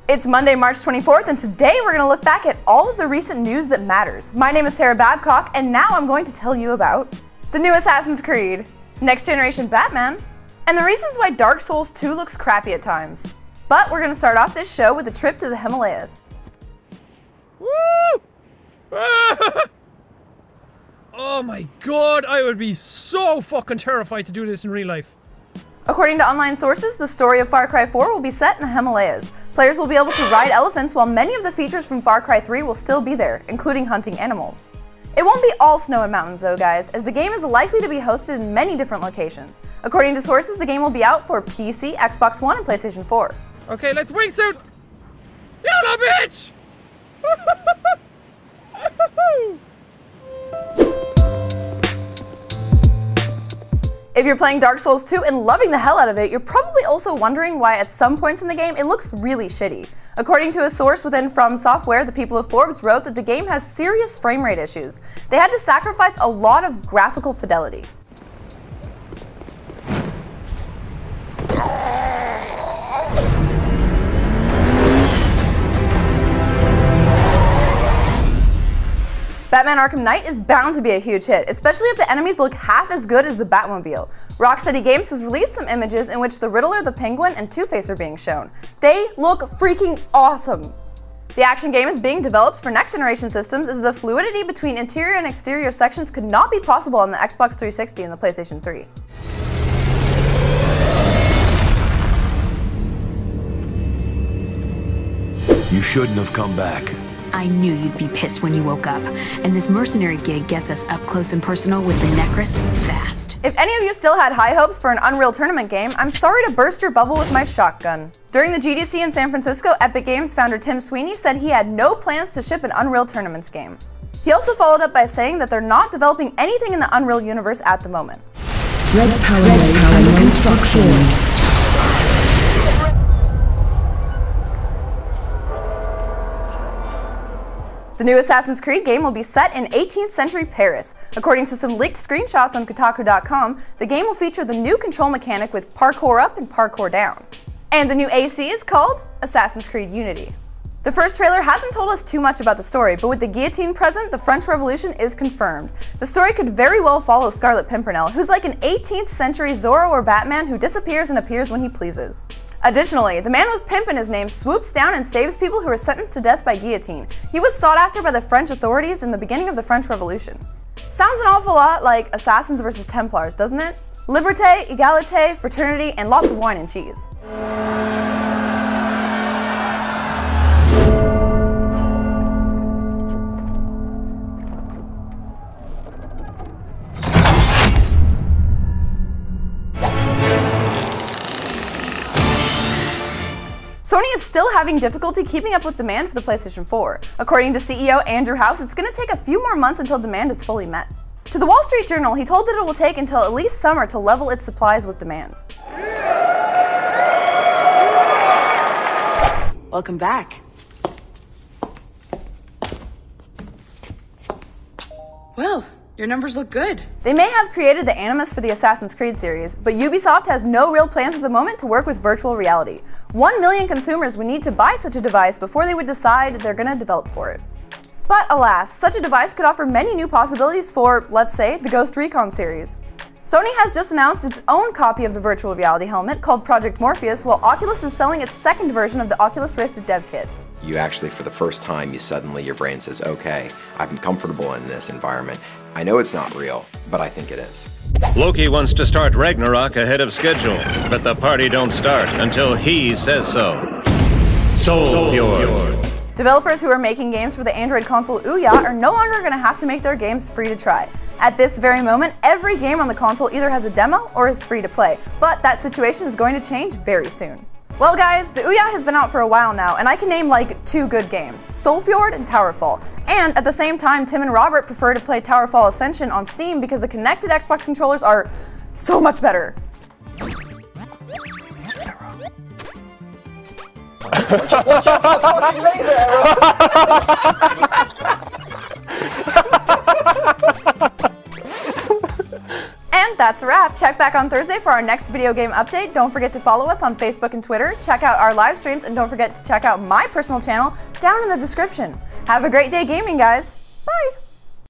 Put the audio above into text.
It's Monday, March 24th, and today we're going to look back at all of the recent news that matters. My name is Tara Babcock, and now I'm going to tell you about the new Assassin's Creed, next generation Batman, and the reasons why Dark Souls 2 looks crappy at times. But we're going to start off this show with a trip to the Himalayas. Woo! Oh my god, I would be so fucking terrified to do this in real life. According to online sources, the story of Far Cry 4 will be set in the Himalayas. Players will be able to ride elephants while many of the features from Far Cry 3 will still be there, including hunting animals. It won't be all snow and mountains though, guys, as the game is likely to be hosted in many different locations. According to sources, the game will be out for PC, Xbox One, and PlayStation 4. Okay, let's wingsuit! YOLO, bitch! If you're playing Dark Souls 2 and loving the hell out of it, you're probably also wondering why at some points in the game it looks really shitty. According to a source within From Software, the people of Forbes wrote that the game has serious frame rate issues. They had to sacrifice a lot of graphical fidelity. Batman Arkham Knight is bound to be a huge hit, especially if the enemies look half as good as the Batmobile. Rocksteady Games has released some images in which the Riddler, the Penguin, and Two-Face are being shown. They look freaking awesome! The action game is being developed for next-generation systems as the fluidity between interior and exterior sections could not be possible on the Xbox 360 and the PlayStation 3. You shouldn't have come back. I knew you'd be pissed when you woke up, and this mercenary gig gets us up close and personal with the Necros fast. If any of you still had high hopes for an Unreal Tournament game, I'm sorry to burst your bubble with my shotgun. During the GDC in San Francisco, Epic Games founder Tim Sweeney said he had no plans to ship an Unreal Tournaments game. He also followed up by saying that they're not developing anything in the Unreal universe at the moment. Red power under construction. The new Assassin's Creed game will be set in 18th century Paris. According to some leaked screenshots on Kotaku.com, the game will feature the new control mechanic with parkour up and parkour down. And the new AC is called Assassin's Creed Unity. The first trailer hasn't told us too much about the story, but with the guillotine present, the French Revolution is confirmed. The story could very well follow Scarlet Pimpernel, who's like an 18th century Zorro or Batman who disappears and appears when he pleases. Additionally, the man with pimp in his name swoops down and saves people who are sentenced to death by guillotine. He was sought after by the French authorities in the beginning of the French Revolution. Sounds an awful lot like Assassins versus Templars, doesn't it? Liberté, égalité, fraternity, and lots of wine and cheese. Sony is still having difficulty keeping up with demand for the PlayStation 4. According to CEO Andrew House, it's going to take a few more months until demand is fully met. To the Wall Street Journal, he told that it will take until at least summer to level its supplies with demand. Welcome back. Well, your numbers look good. They may have created the animus for the Assassin's Creed series, but Ubisoft has no real plans at the moment to work with virtual reality. 1 million consumers would need to buy such a device before they would decide they're going to develop for it. But alas, such a device could offer many new possibilities for, let's say, the Ghost Recon series. Sony has just announced its own copy of the virtual reality helmet called Project Morpheus, while Oculus is selling its second version of the Oculus Rift dev kit. You actually, for the first time, your brain says, okay, I'm comfortable in this environment. I know it's not real, but I think it is. Loki wants to start Ragnarok ahead of schedule, but the party don't start until he says so. Soul Pure. Developers who are making games for the Android console Ouya are no longer going to have to make their games free to try. At this very moment, every game on the console either has a demo or is free to play, but that situation is going to change very soon. Well guys, the Ouya has been out for a while now, and I can name like 2 good games, Soulfjord and Towerfall. And at the same time, Tim and Robert prefer to play Towerfall Ascension on Steam because the connected Xbox controllers are so much better. Watch out for the fucking laser arrow! And that's that's a wrap. Check back on Thursday for our next video game update. Don't forget to follow us on Facebook and Twitter. Check out our live streams, and don't forget to check out my personal channel down in the description. Have a great day gaming, guys. Bye!